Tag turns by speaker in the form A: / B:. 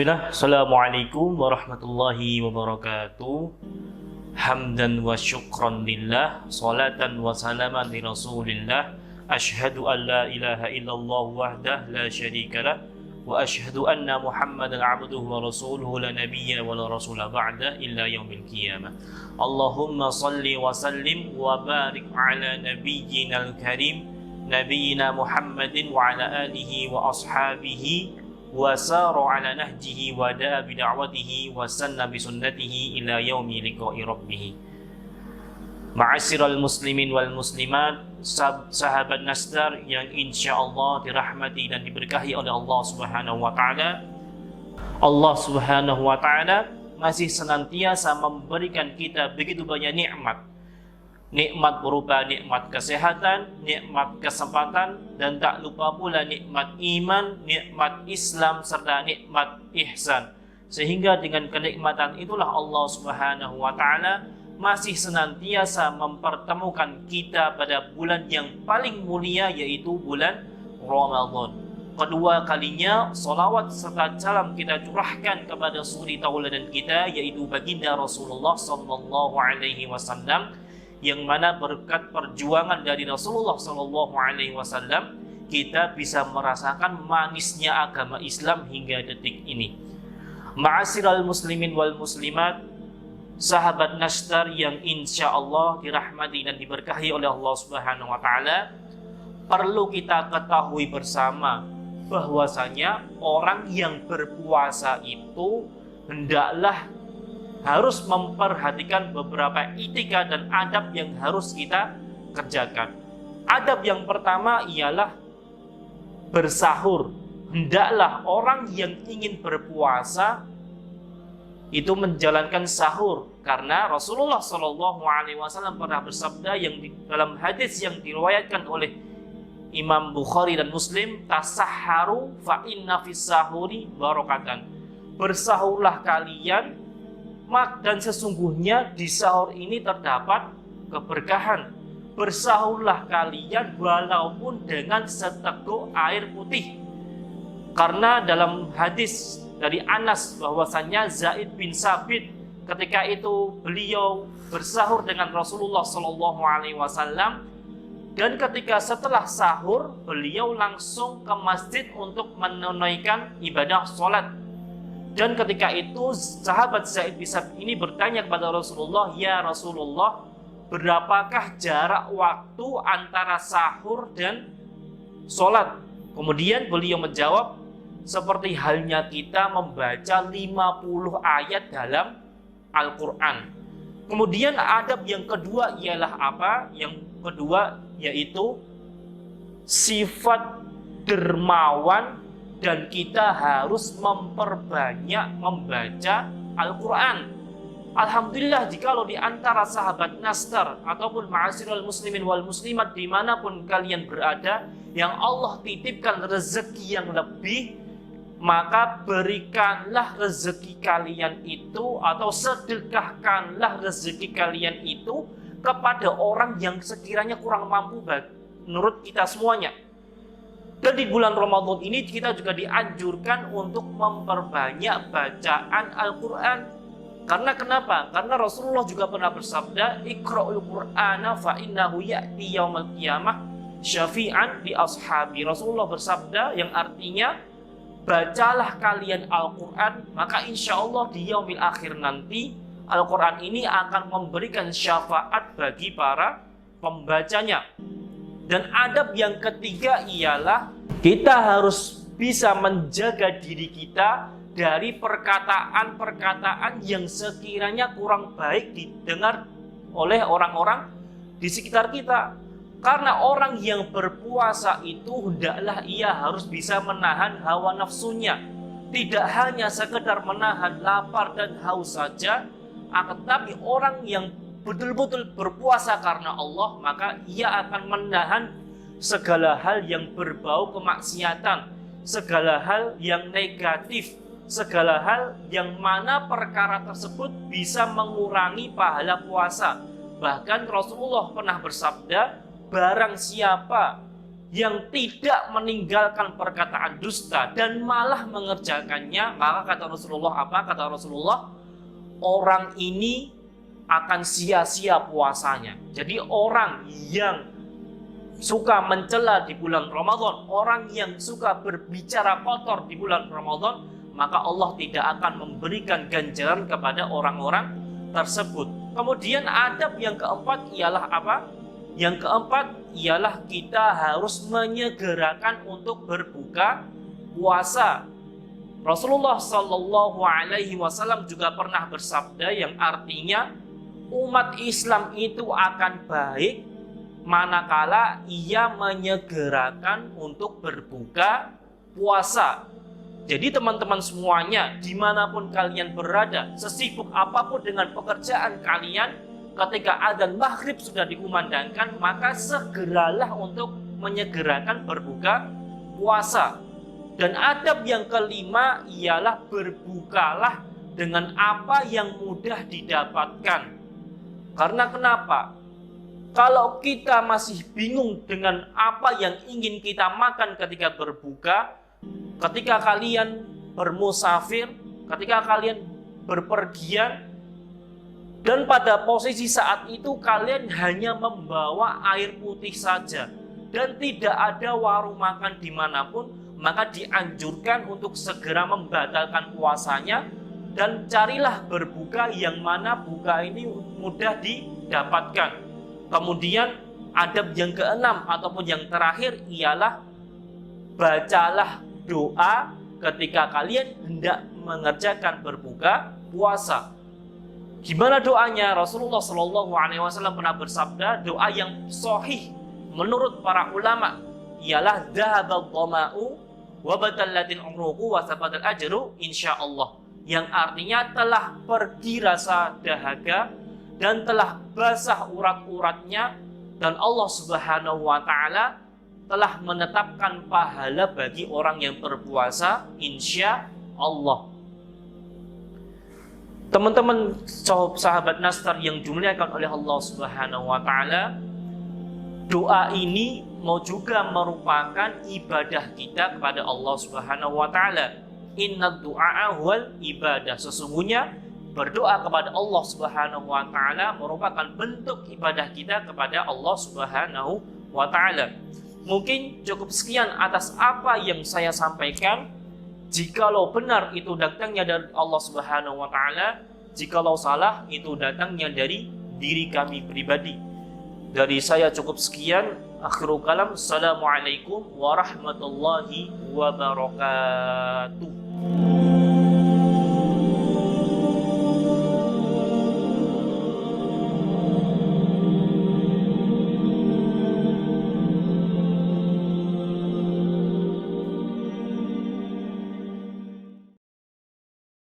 A: Bismillah, Assalamualaikum warahmatullahi wabarakatuh. Hamdan wa syukran lillah, salatan wa salaman li rasulillah. Ashhadu an la ilaha illallah wahdah la syarika lah, wa ashhadu anna muhammadan abduhu wa rasuluhu la nabiyya wa la rasula ba'da illa yaumil qiyamah. Allahumma salli wa sallim wa barik ala nabiyyina al-karim, nabiyyina Muhammadin wa ala alihi wa ashabihi wa sara ala nahjihi wa da'a bi da'watihi wa sanna bi sunnatihi ila yaumi liqa'i rabbih. Ma'asyiral muslimin wal muslimat, sahabat Nasdar yang insyaallah dirahmati dan diberkahi oleh Allah Subhanahu wa taala. Allah Subhanahu wa taala masih senantiasa memberikan kita begitu banyak nikmat. Nikmat berupa nikmat kesehatan, nikmat kesempatan, dan tak lupa pula nikmat iman, nikmat Islam, serta nikmat ihsan. Sehingga dengan kenikmatan itulah Allah Subhanahu wa taala masih senantiasa mempertemukan kita pada bulan yang paling mulia, yaitu bulan Ramadan. Kedua kalinya salawat serta salam kita curahkan kepada suri tauladan kita, yaitu baginda Rasulullah sallallahu alaihi wasallam, yang mana berkat perjuangan dari Rasulullah sallallahu alaihi wasallam kita bisa merasakan manisnya agama Islam hingga detik ini. Ma'asyiral muslimin wal muslimat, sahabat Nasdar yang insyaallah dirahmati dan diberkahi oleh Allah Subhanahu wa taala, perlu kita ketahui bersama bahwasanya orang yang berpuasa itu hendaklah harus memperhatikan beberapa etika dan adab yang harus kita kerjakan. Adab yang pertama ialah bersahur. Hendaklah orang yang ingin berpuasa itu menjalankan sahur, karena Rasulullah Shallallahu Alaihi Wasallam pernah bersabda yang dalam hadis yang diriwayatkan oleh Imam Bukhari dan Muslim, tasahharu fa inna fis sahuri barakatan. Bersahurlah kalian, dan sesungguhnya di sahur ini terdapat keberkahan. Bersahurlah kalian walaupun dengan seteguk air putih. Karena dalam hadis dari Anas bahwasanya Zaid bin Sabit ketika itu beliau bersahur dengan Rasulullah Shallallahu Alaihi Wasallam, dan ketika setelah sahur beliau langsung ke masjid untuk menunaikan ibadah sholat. Dan ketika itu sahabat Zaid bin Sabit ini bertanya kepada Rasulullah, "Ya Rasulullah, berapakah jarak waktu antara sahur dan sholat?" Kemudian beliau menjawab, "Seperti halnya kita membaca 50 ayat dalam Al-Quran." Kemudian adab yang kedua ialah apa? Yang kedua yaitu sifat dermawan, dan kita harus memperbanyak membaca Al-Quran. Alhamdulillah jikalau di antara sahabat Nasdar ataupun ma'asyiral muslimin wal muslimat dimanapun kalian berada, yang Allah titipkan rezeki yang lebih, maka berikanlah rezeki kalian itu atau sedekahkanlah rezeki kalian itu kepada orang yang sekiranya kurang mampu menurut kita semuanya. Dan di bulan Ramadan ini kita juga dianjurkan untuk memperbanyak bacaan Al-Quran. Karena kenapa? Karena Rasulullah juga pernah bersabda, "Iqra'ul Qur'ana fa innahu ya'ti yaumal qiyamah syafi'an li ashabi." Rasulullah bersabda yang artinya, bacalah kalian Al-Quran, maka insya Allah di yaumil akhir nanti Al-Quran ini akan memberikan syafaat bagi para pembacanya. Dan adab yang ketiga ialah kita harus bisa menjaga diri kita dari perkataan-perkataan yang sekiranya kurang baik didengar oleh orang-orang di sekitar kita. Karena orang yang berpuasa itu hendaklah ia harus bisa menahan hawa nafsunya. Tidak hanya sekedar menahan lapar dan haus saja, tetapi orang yang betul-betul berpuasa karena Allah, maka ia akan menahan segala hal yang berbau kemaksiatan, segala hal yang negatif, segala hal yang mana perkara tersebut bisa mengurangi pahala puasa. Bahkan Rasulullah pernah bersabda, barang siapa yang tidak meninggalkan perkataan dusta dan malah mengerjakannya, maka kata Rasulullah apa? Kata Rasulullah, orang ini akan sia-sia puasanya. Jadi orang yang suka mencela di bulan Ramadan, orang yang suka berbicara kotor di bulan Ramadan, maka Allah tidak akan memberikan ganjaran kepada orang-orang tersebut. Kemudian adab yang keempat ialah apa? Yang keempat ialah kita harus menyegerakan untuk berbuka puasa. Rasulullah Shallallahu Alaihi Wasallam juga pernah bersabda yang artinya umat Islam itu akan baik manakala ia menyegerakan untuk berbuka puasa. Jadi teman-teman semuanya, dimanapun kalian berada, sesibuk apapun dengan pekerjaan kalian, ketika adzan maghrib sudah dikumandangkan, maka segeralah untuk menyegerakan berbuka puasa. Dan adab yang kelima ialah berbukalah dengan apa yang mudah didapatkan. Karena kenapa? Kalau kita masih bingung dengan apa yang ingin kita makan ketika berbuka, ketika kalian bermusafir, ketika kalian berpergian, dan pada posisi saat itu kalian hanya membawa air putih saja dan tidak ada warung makan dimanapun, maka dianjurkan untuk segera membatalkan puasanya dan carilah berbuka yang mana buka ini mudah didapatkan. Kemudian adab yang keenam ataupun yang terakhir ialah bacalah doa ketika kalian hendak mengerjakan berbuka puasa. Gimana doanya? Rasulullah Shallallahu Alaihi Wasallam pernah bersabda, doa yang sahih menurut para ulama ialah dhahabal dhama'u wa batallatil uruqu wa sabatal ajru insyaallah, yang artinya telah pergi rasa dahaga dan telah basah urat-uratnya, dan Allah Subhanahu wa taala telah menetapkan pahala bagi orang yang berpuasa insyaallah. Teman-teman sahabat Nastar yang dimuliakan oleh Allah Subhanahu wa taala, doa ini mau juga merupakan ibadah kita kepada Allah Subhanahu wa taala. Inna du'a wal ibadah. Sesungguhnya berdoa kepada Allah Subhanahu wa taala merupakan bentuk ibadah kita kepada Allah Subhanahu wa taala. Mungkin cukup sekian atas apa yang saya sampaikan. Jikalau benar itu datangnya dari Allah Subhanahu wa taala, jikalau salah itu datangnya dari diri kami pribadi. Dari saya cukup sekian. Akhirul kalam. Assalamualaikum warahmatullahi wabarakatuh.